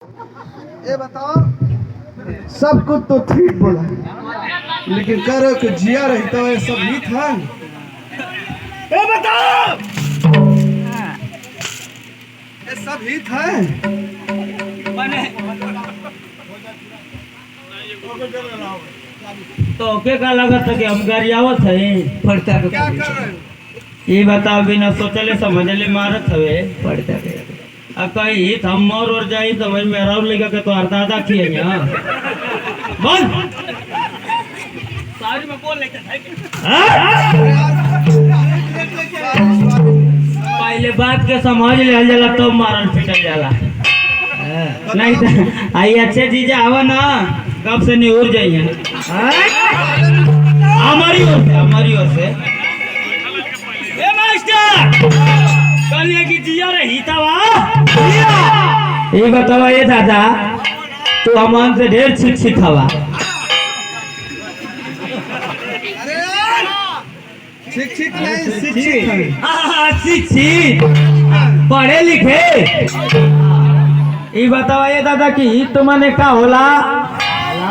ये बताओ, सब कुछ तो ठीक बोला, लेकिन करो कि जिया रहता है सब ही था। ये बताओ, ये सब ही था। तो के का लगत है कि हम गरियावत है पड़ता क्या कर रहे हो? ये बताओ बिना सोचले समझले मारत हवे पड़ता के आ कहीं हम मोर और जाई तो भाई मेरा लेगा के तो दादा किए यहां बोल सारी में बोल लेके पहले बात के समझ ले जाला तो मारल पिटल जाला नहीं तो आई अच्छे चीजें आवा ना कब से नहीं उड़ जाइए हमारी ओर से ए मास्टर कल ये की जिया रही था ये बतावा ये दादा तू अमान से ढेर शिक्षित हवा शिक्षित नहीं शिक्षित शिक्षित पढ़े लिखे ये बतावा ये दादा की तुमने का होला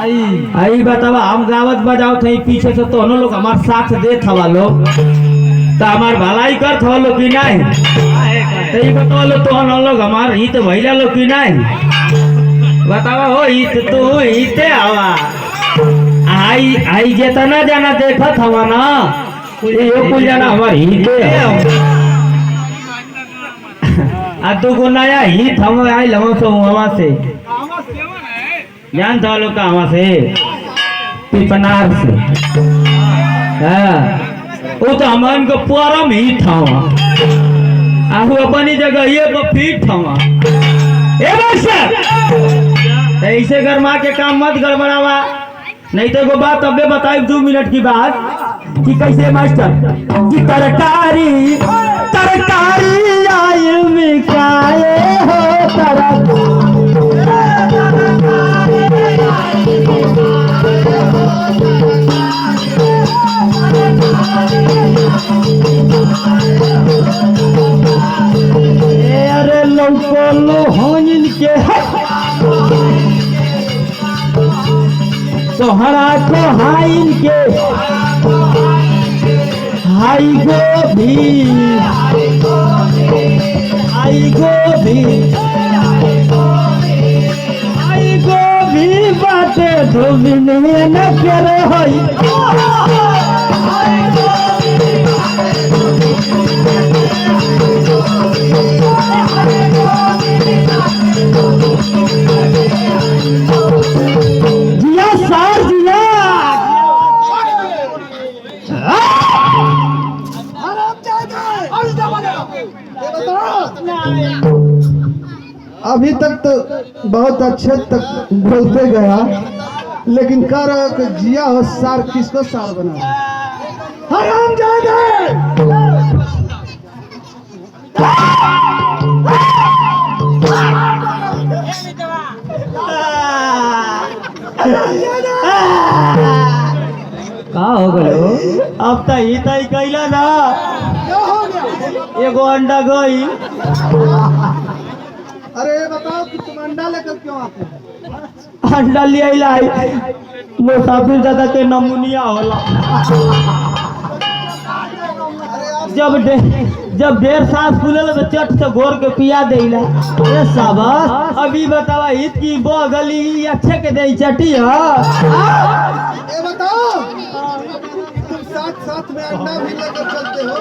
आई बतावा हम गावत बजाओ थे पीछे से तो लोग हमारे साथ दे थवा लोग तो हमार भलाई कर थवा लोग की नहीं तो ये बतावा लो तो लोग हमार हित भैला लोग की नहीं बतावा हो हित तू हिते आवा आई जेतना जाना देखत हवा ना ये कुल जाना हमार हिते आ तू को नया हित हम आई लमो सो हवा से जान था लोग का हवा से पिपनार से वो तो हमान को परम ही था आहू अपनी जगह ये को फिट था ए मास्टर ऐसे घर माँ के काम मत गड़बड़ावा नहीं तो वो बात अबे बताई 2 मिनट की बात कि कैसे मास्टर कि तरकारी तरकारी आए मिकाए हो तरकारी अरे लौको लोहन के तोहरा को हाइन के हाई गोभी आई गोभी आई गोभी बाटे धोबिने न करे होई जिया सार जिया अभी तक तो बहुत अच्छे तक बोलते गया, लेकिन कर जिया हो सार किसको सार बना हराम जाएगा। का हो गयो अब तो ही तई कैला ना एगो अंडा गई अरे बताओ कि तुम अंडा लेकर क्यों आते हो? अंडा ले लाई मुसाफिर दादा के नमूनिया होला जब देर सांस खुले तो चट से घोर के पिया देला ए शाबाश अभी बतावा हित की बो गली अच्छे के दे चटी है ये बताओ तुम साथ साथ में अंडा भी लेकर चलते हो?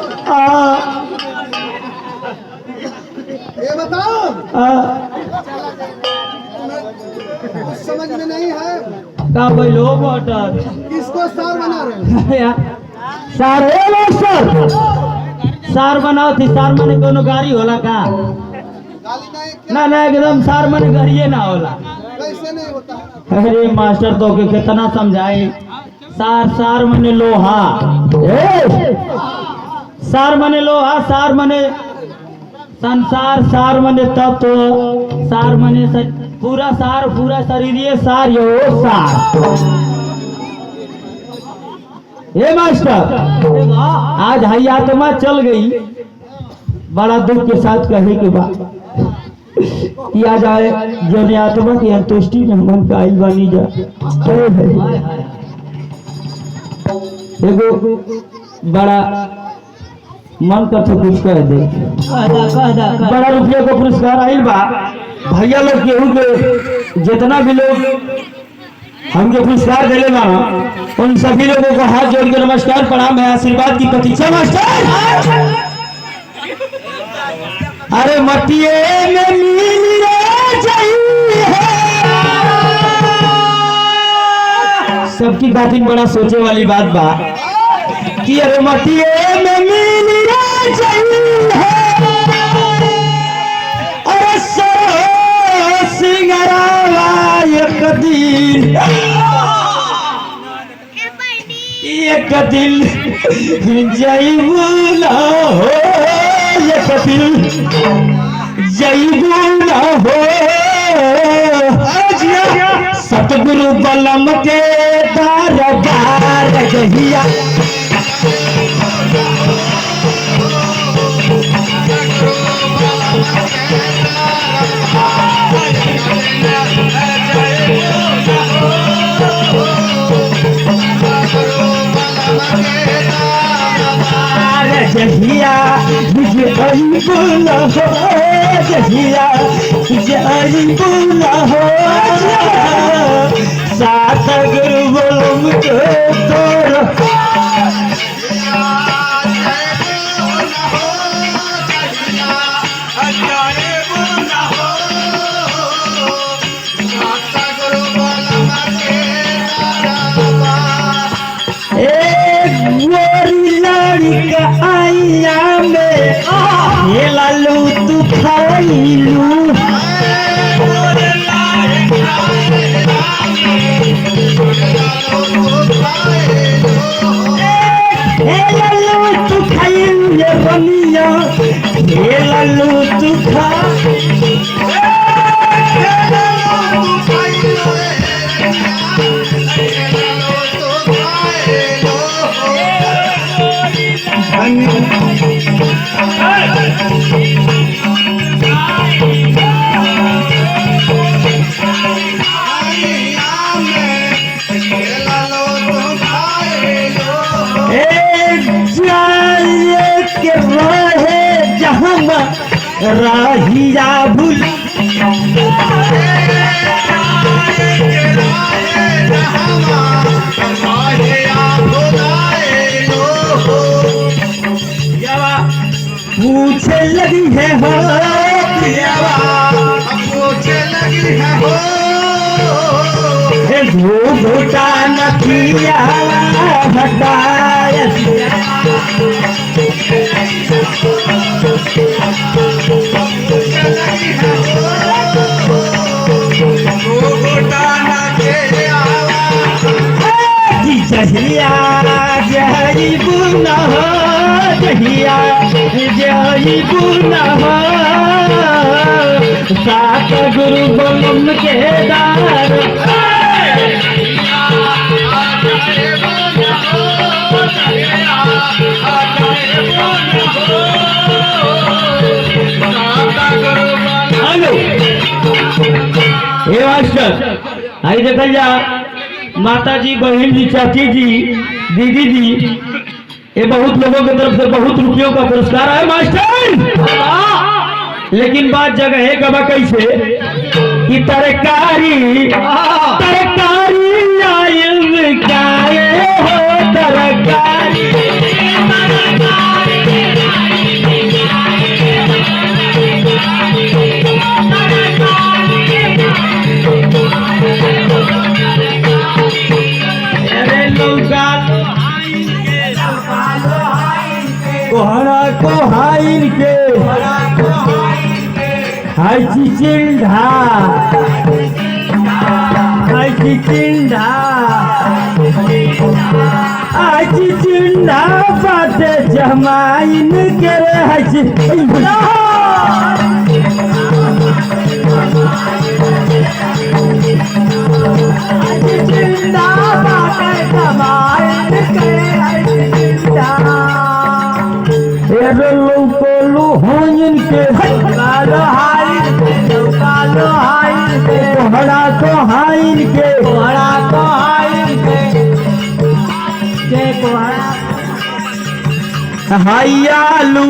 ये बताओ समझ में नहीं है का बोलो मोटर किसको सार बना रहे हो? सार ए मास्टर सार बनाओ थी सार माने कोनो गाड़ी होला का गाली नहीं क्या? ना ना एकदम सार माने गाड़िए ना होला कैसे नहीं होता? अरे मास्टर तो के कितना समझाए सार सार माने लोहा ए सार माने लोहा सार माने संसार सार माने तत्व सार माने पूरा शरीर सार यो सार हे मास्टर आज हयात्मा चल गई बड़ा दुख के साथ कहे के बाद किया जाए जौन आत्मा की अंतुष्टि में मन का आइल बानी जा। अरे भाई एगो बड़ा मन का तो कुछ कह दे। बड़ा रुपये को पुरस्कार आइल बा भैया लोग केहू के जितना भी लोग हमके पुरस्कार दिले बा उन सभी लोगों को हाथ जोड़ के नमस्कार प्रणाम है आशीर्वाद की प्रतीक्षा मास्टर। अरे मटिए में मिल जाइए सबकी बात बड़ा सोचे वाली बात बा कि अरे मटिए में मिल जाइए अरे सो सिंगरावा एक दिन जईबू ना हो एक दिन जईबू ना हो सतगुरु बलम के दरबार गहिया जहिया मुझे अईबुल हो जहिया मुझे अईबुल हो सात गुरु बोलम के तोर आइया में ये लालू तू खाइलू हे लालू तू खाइलू ये बनिया हे लालू तू खा राहिया भूल पूछे लगी है हो पूछे लगी है हो घूटा न किया हटाया जहिया जईबू न हो जहिया जईबू न हो सात गुरु बोलम के दार हे मास्टर आई देखल जा माता जी बहन जी चाची जी दीदी जी ये बहुत लोगों की तरफ से बहुत रुपयों का पुरस्कार है मास्टर। लेकिन बात जगह है गवा कैसे कि तरकारी तरकारी आयल गाये हो तरकारी कोहरा को हाइन के हाय चिचिंडा हाय चिचिंडा हाय चिचिंडा बाटे जमाइन के रे हाय चिचिंडा बाटे जमाइन के हाय चिचिंडा लोको लुहाइन के लाल हाय कोहड़ा को हाइन के कोहड़ा को हाइन के कोहड़ा हैयालू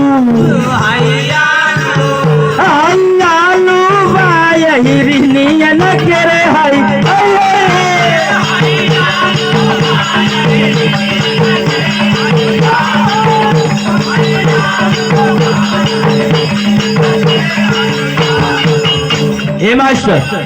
हैयालू बायहिरनियन करे हाय ए मास्टर